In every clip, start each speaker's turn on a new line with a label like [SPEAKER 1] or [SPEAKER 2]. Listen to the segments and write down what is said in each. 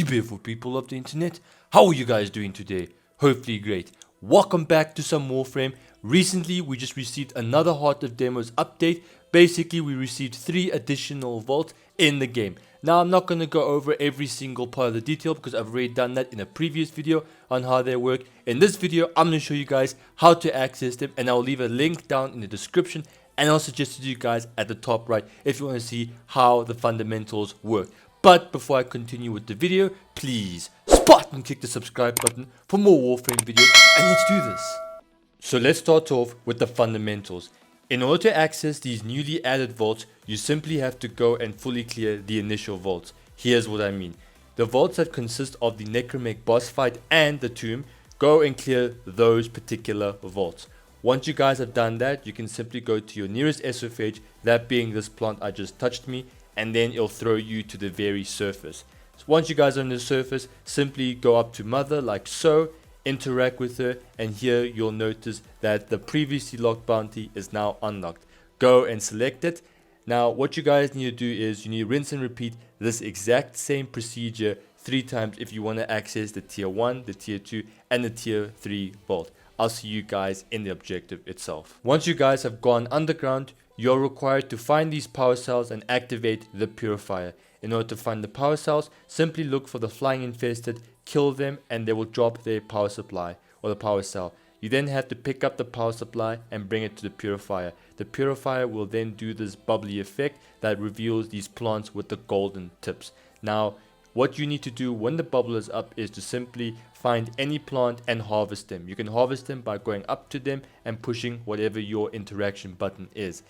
[SPEAKER 1] beautiful people of the internet. How are you guys doing today? Hopefully great. Welcome back to some Warframe. Recently we just received another Heart of Deimos update. Basically we received 3 additional vaults in the game. Now I'm not going to go over every single part of the detail because I've already done that in a previous video on how they work. In this video I'm going to show you guys how to access them, and I'll leave a link down in the description, and I'll suggest to you guys at the top right if you want to see how the fundamentals work. But before I continue with the video, please spot and click the subscribe button for more Warframe videos, and let's do this. So let's start off with the fundamentals. In order to access these newly added vaults, you simply have to go and fully clear the initial vaults. Here's what I mean. The vaults that consist of the Necromech boss fight and the tomb, go and clear those particular vaults. Once you guys have done that, you can simply go to your nearest SOFH, that being this plant I just touched me, and then it'll throw you to the very surface. So once you guys are on the surface, simply go up to Mother like so, interact with her, and here you'll notice that the previously locked bounty is now unlocked. Go and select it. Now what you guys need to do is you need to rinse and repeat this exact same procedure 3 times if you want to access the tier 1, the tier 2, and the tier 3 vault. I'll see you guys in the objective itself. Once you guys have gone underground, you're required to find these power cells and activate the purifier. In order to find the power cells, simply look for the flying infested, kill them, and they will drop their power supply or the power cell. You then have to pick up the power supply and bring it to the purifier. The purifier will then do this bubbly effect that reveals these plants with the golden tips. Now what you need to do when the bubble is up is to simply find any plant and harvest them. You can harvest them by going up to them and pushing whatever your interaction button is.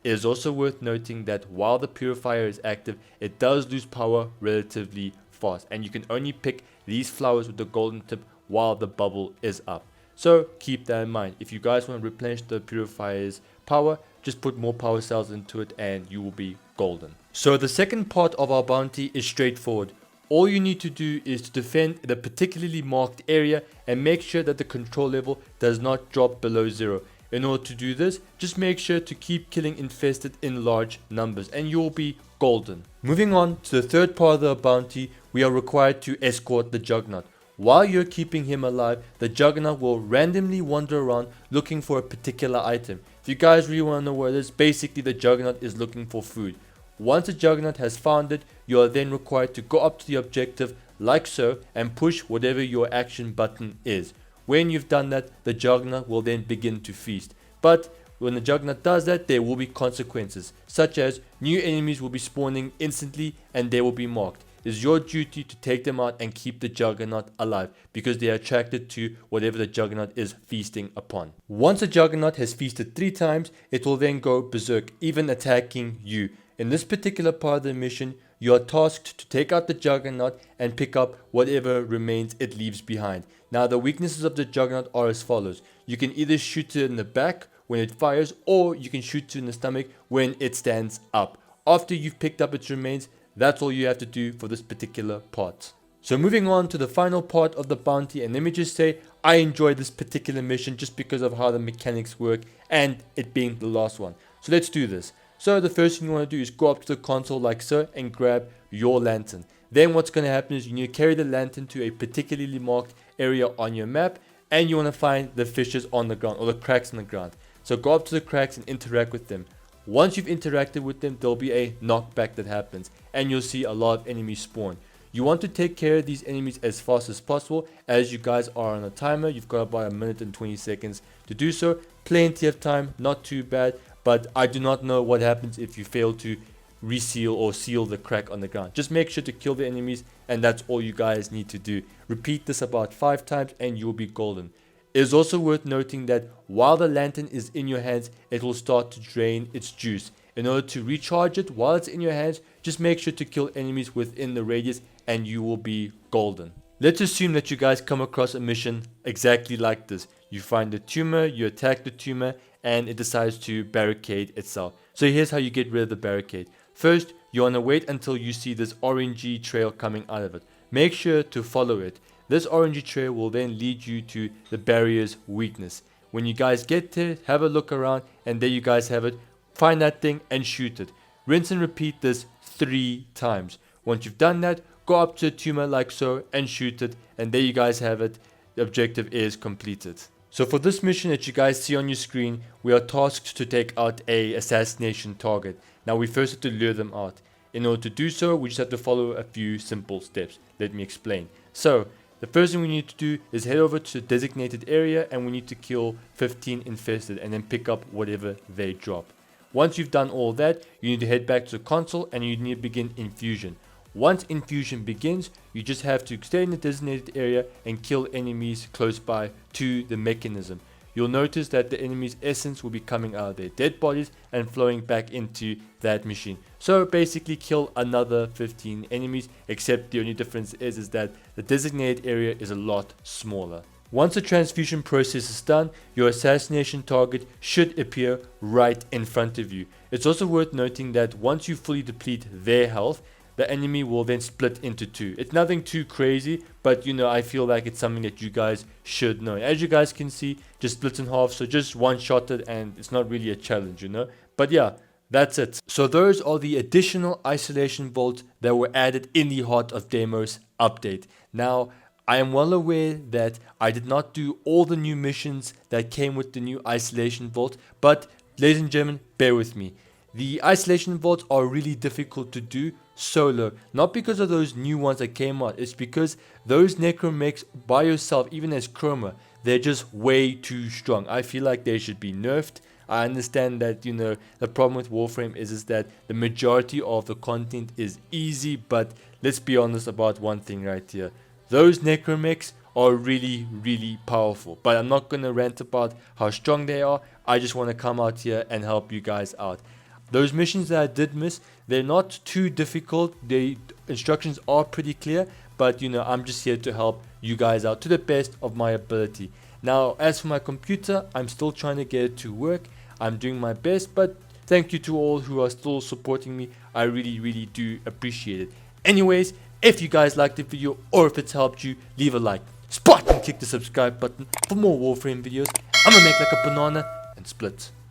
[SPEAKER 1] It is also worth noting that while the purifier is active, it does lose power relatively fast, and you can only pick these flowers with the golden tip while the bubble is up. So keep that in mind. If you guys want to replenish the purifier's power, just put more power cells into it and you will be golden. So the second part of our bounty is straightforward. All you need to do is to defend the particularly marked area and make sure that the control level does not drop below 0. In order to do this, just make sure to keep killing infested in large numbers and you'll be golden. Moving on to the third part of the bounty, we are required to escort the juggernaut. While you're keeping him alive, the juggernaut will randomly wander around looking for a particular item. If you guys really want to know what it is, basically the juggernaut is looking for food. Once the juggernaut has found it, you are then required to go up to the objective like so and push whatever your action button is. When you've done that, the juggernaut will then begin to feast. But when the juggernaut does that, there will be consequences, such as new enemies will be spawning instantly and they will be marked. It is your duty to take them out and keep the juggernaut alive because they are attracted to whatever the juggernaut is feasting upon. Once the juggernaut has feasted 3 times, it will then go berserk, even attacking you. In this particular part of the mission, you are tasked to take out the juggernaut and pick up whatever remains it leaves behind. Now the weaknesses of the juggernaut are as follows. You can either shoot it in the back when it fires, or you can shoot it in the stomach when it stands up. After you've picked up its remains, that's all you have to do for this particular part. So moving on to the final part of the bounty, and let me just say I enjoyed this particular mission just because of how the mechanics work and it being the last one. So let's do this. So the first thing you want to do is go up to the console like so and grab your lantern. Then what's going to happen is you need to carry the lantern to a particularly marked area on your map, and you want to find the fissures on the ground or the cracks on the ground. So go up to the cracks and interact with them. Once you've interacted with them, there'll be a knockback that happens and you'll see a lot of enemies spawn. You want to take care of these enemies as fast as possible, as you guys are on a timer. You've got about 1 minute and 20 seconds to do so. Plenty of time, not too bad. But I do not know what happens if you fail to reseal or seal the crack on the ground. Just make sure to kill the enemies, and that's all you guys need to do. Repeat this about 5 times and you'll be golden. It is also worth noting that while the lantern is in your hands, it will start to drain its juice. In order to recharge it while it's in your hands, just make sure to kill enemies within the radius and you will be golden. Let's assume that you guys come across a mission exactly like this. You find the tumor, you attack the tumor, and it decides to barricade itself. So here's how you get rid of the barricade. First, you want to wait until you see this orangey trail coming out of it. Make sure to follow it. This orangey trail will then lead you to the barrier's weakness. When you guys get there, have a look around, and there you guys have it. Find that thing and shoot it. Rinse and repeat this 3 times. Once you've done that, go up to a tumor like so and shoot it, and there you guys have it. The objective is completed. So for this mission that you guys see on your screen, we are tasked to take out a assassination target. Now we first have to lure them out. In order to do so, we just have to follow a few simple steps. Let me explain. So the first thing we need to do is head over to the designated area, and we need to kill 15 infested and then pick up whatever they drop. Once you've done all that, you need to head back to the console and you need to begin infusion. Once infusion begins, you just have to stay in the designated area and kill enemies close by to the mechanism. You'll notice that the enemy's essence will be coming out of their dead bodies and flowing back into that machine. So basically kill another 15 enemies, except the only difference is that the designated area is a lot smaller. Once the transfusion process is done, your assassination target should appear right in front of you. It's also worth noting that once you fully deplete their health, the enemy will then split into two. It's nothing too crazy, but I feel like it's something that you guys should know. As you guys can see, just splits in half, so just one shot it and it's not really a challenge, But yeah, that's it. So those are the additional isolation vaults that were added in the Heart of Deimos update. Now, I am well aware that I did not do all the new missions that came with the new isolation vault, but ladies and gentlemen, bear with me. The isolation vaults are really difficult to do solo, not because of those new ones that came out. It's because those necromechs by yourself, even as chroma, they're just way too strong. I feel like they should be nerfed. I understand that the problem with Warframe is that the majority of the content is easy, but let's be honest about one thing right here. Those necromechs are really, really powerful, but I'm not gonna rant about how strong they are. I just want to come out here and help you guys out. Those missions that I did miss, they're not too difficult. The instructions are pretty clear, but I'm just here to help you guys out to the best of my ability. Now, as for my computer, I'm still trying to get it to work. I'm doing my best, but thank you to all who are still supporting me. I really, really do appreciate it. Anyways, if you guys liked the video or if it's helped you, leave a like, spot and click the subscribe button for more Warframe videos. I'm gonna make like a banana and split.